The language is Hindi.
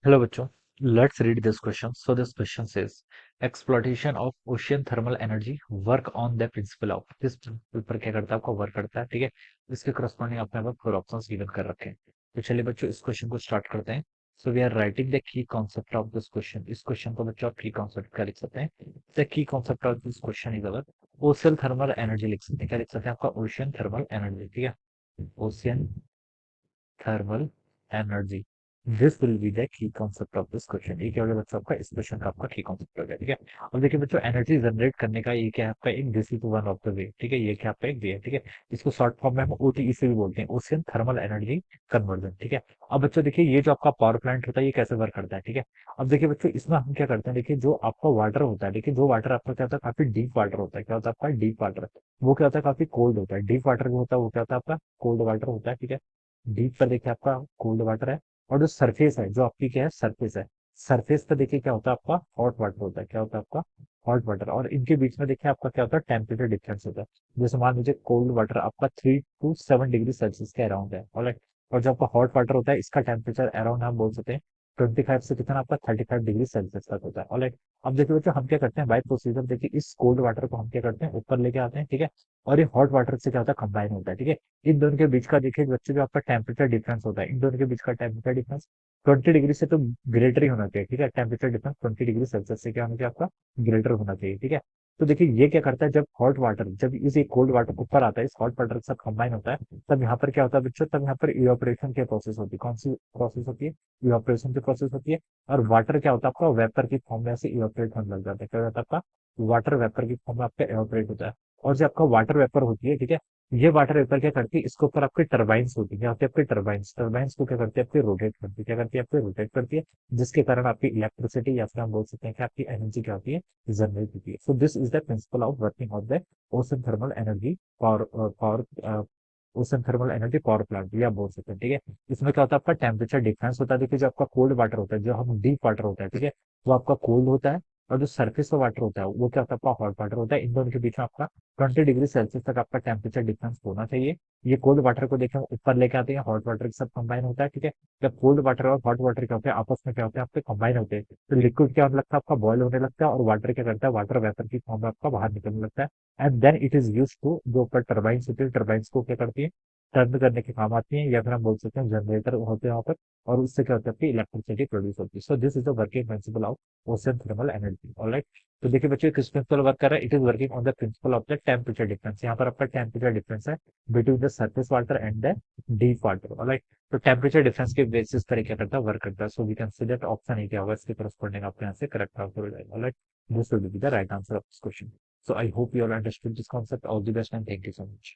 Hello बच्चों, let's read this question. So this question says exploitation of ocean thermal energy work on the principle of this principle पर क्या करता है आपका वर्क करता है। ठीक है, इसके करस्पॉन्डिंग अपने पास फोर ऑप्शंस गिवन कर रखे हैं। तो चलिए बच्चों इस क्वेश्चन को स्टार्ट करते हैं। So we are writing the key concept of this question. इस क्वेश्चन को बच्चों आप की कॉन्सेप्ट क्या लिख सकते हैं? The key concept of this question is our ocean thermal energy लिख सकते हैं। क्या लिख सकते हैं? आपका ओशियन थर्मल एनर्जी। ठीक है, ocean thermal energy, this will be the key concept of this question. ये क्या हो गया बच्चों आपका? इस क्वेश्चन का आपका की कॉन्सेप्ट हो गया। ठीक है, अब देखिए बच्चों एनर्जी जनरेट करने का ये क्या है आपका? एक this is one of the way. ठीक है, ये क्या आपका एक वे है। ठीक है, इसको शॉर्ट फॉर्म में हम ओटीई से भी बोलते हैं, ओशियन थर्मल एनर्जी कन्वर्जन। ठीक है, अब बच्चों देखिए ये जो आपका पावर प्लांट होता है ये कैसे वर्क करता है। ठीक है, अब देखिए बच्चों इसमें हम क्या करते हैं, देखिए जो आपका वाटर होता है, देखिए जो वाटर आपका क्या होता है, काफी डीप वाटर होता है। क्या होता है आपका? Deep water. वो क्या होता है? काफी कोल्ड होता है। डीप वाटर जो होता है वो क्या होता है आपका? कोल्ड वाटर होता है। ठीक है, डीप पर देखिए आपका कोल्ड वाटर है, और जो सरफेस है, जो आपकी क्या है सरफेस है, सरफेस पे देखिए क्या होता है आपका? हॉट वाटर होता है। क्या होता है आपका? Hot water. और इनके बीच में देखिए आपका क्या होता है? टेम्परेचर डिफरेंस होता है। जैसे मान लीजिए कोल्ड वाटर आपका 3 to 7 डिग्री सेल्सियस के अराउंड है, ऑलराइट। और जो आपका हॉट वाटर होता है इसका टेम्परेचर अराउंड हम बोल सकते हैं 25 से कितना आपका 35 डिग्री सेल्सियस तक होता है, ऑलराइट। अब देखिए बच्चों हम क्या करते हैं बाय प्रोसीजर, देखिए इस कोल्ड वाटर को हम क्या करते हैं ऊपर लेके आते हैं। ठीक है, और ये हॉट वाटर से क्या होता है? कंबाइन होता है। ठीक है, इन दोनों के बीच का देखिए बच्चे जो आपका टेम्परेचर डिफरेंस होता है, इन दोनों के बीच का टेम्परेचर डिफरेंस 20 डिग्री से तो ग्रेटर ही होना चाहिए। ठीक है, टेम्परेचर डिफरेंस 20 डिग्री सेल्सियस से क्या होना चाहिए आपका? ग्रेटर होना चाहिए। ठीक है, तो देखिए ये क्या करता है, जब हॉट वाटर जब इस कोल्ड वाटर ऊपर आता है, इस हॉट वाटर के साथ कंबाइन होता है, तब यहाँ पर क्या होता है बच्चों? तब यहाँ पर इवापोरेशन की प्रोसेस होती है। कौन सी प्रोसेस होती है? इवापोरेशन की प्रोसेस होती है। और वाटर क्या होता है आपका? वेपर की फॉर्म में से इवापोरेट होने लग जाता है। क्या होता है आपका? वाटर वेपर की फॉर्म में आपका इवापोरेट होता है। और जो आपका वाटर वेपर होती है, ठीक है, ये वाटर वेपर क्या करती है? इसके ऊपर आपके टर्बाइंस होती है। क्या होती है आपकी? टर्बाइंस। टर्बाइंस को क्या करती है आपकी? रोटेट करती है। क्या करती है आपकी? रोटेट करती है, जिसके कारण आपकी इलेक्ट्रिसिटी या फिर हम बोल सकते हैं कि आपकी एनर्जी क्या होती है? जनरेट होती है। So this is the principle of working of the ocean thermal energy power power ocean thermal energy power plant या बोल सकते हैं। ठीक है, इसमें क्या होता है आपका? टेम्परेचर डिफरेंस होता है। देखिए जो आपका कोल्ड वाटर होता है, जो हम डीप वाटर होता है, ठीक है, वो आपका कोल्ड होता है। और जो सरफेस का वाटर होता है वो क्या होता है आपका? हॉट वाटर होता है। इन दोनों के बीच में आपका 20 डिग्री सेल्सियस तक आपका टेम्परेचर डिफरेंस होना चाहिए। ये कोल्ड वाटर को देखें ऊपर लेके आते हैं, हॉट वाटर के साथ कंबाइन होता है। ठीक है, जब कोल्ड वाटर और हॉट वाटर क्या होते हैं आपस में क्या होते हैं आपके? कंबाइन होते हैं, तो लिक्विड क्या होने लगता है आपका? बॉयल होने लगता है, और वाटर क्या करता है? वाटर वेपर की फॉर्म में आपका बाहर निकलने लगता है। And then it is use to, जो ऊपर टर्बाइंस होती है, टर्बाइंस को क्या करती है? टर्न करने के काम आती है, या फिर हम बोल सकते हैं जनरेटर होते हैं वहां पर, और उससे क्या होता है आपकी? इलेक्ट्रिसिटी प्रोड्यूस होती है। So this is the working principle of ocean thermal energy, alright. तो देखिए बच्चों किस प्रिंसिपल वर्क कर रहा है? It is working on the principle of the temperature difference. यहाँ पर आपका टेम्परेचर डिफरेंस है between the surface water and the deep water, alright. तो टेम्परेचर डिफरेंस के बेसिस पर क्या करता है? वर्क करता है। So we can see that option A क्या होगा? इसके करस्पॉन्डिंग आपके यहाँ से करेक्ट आंसर हो जाएगा, alright. This will be the right answer of this question. So I hope you all understood this concept. All the best and thank you so much.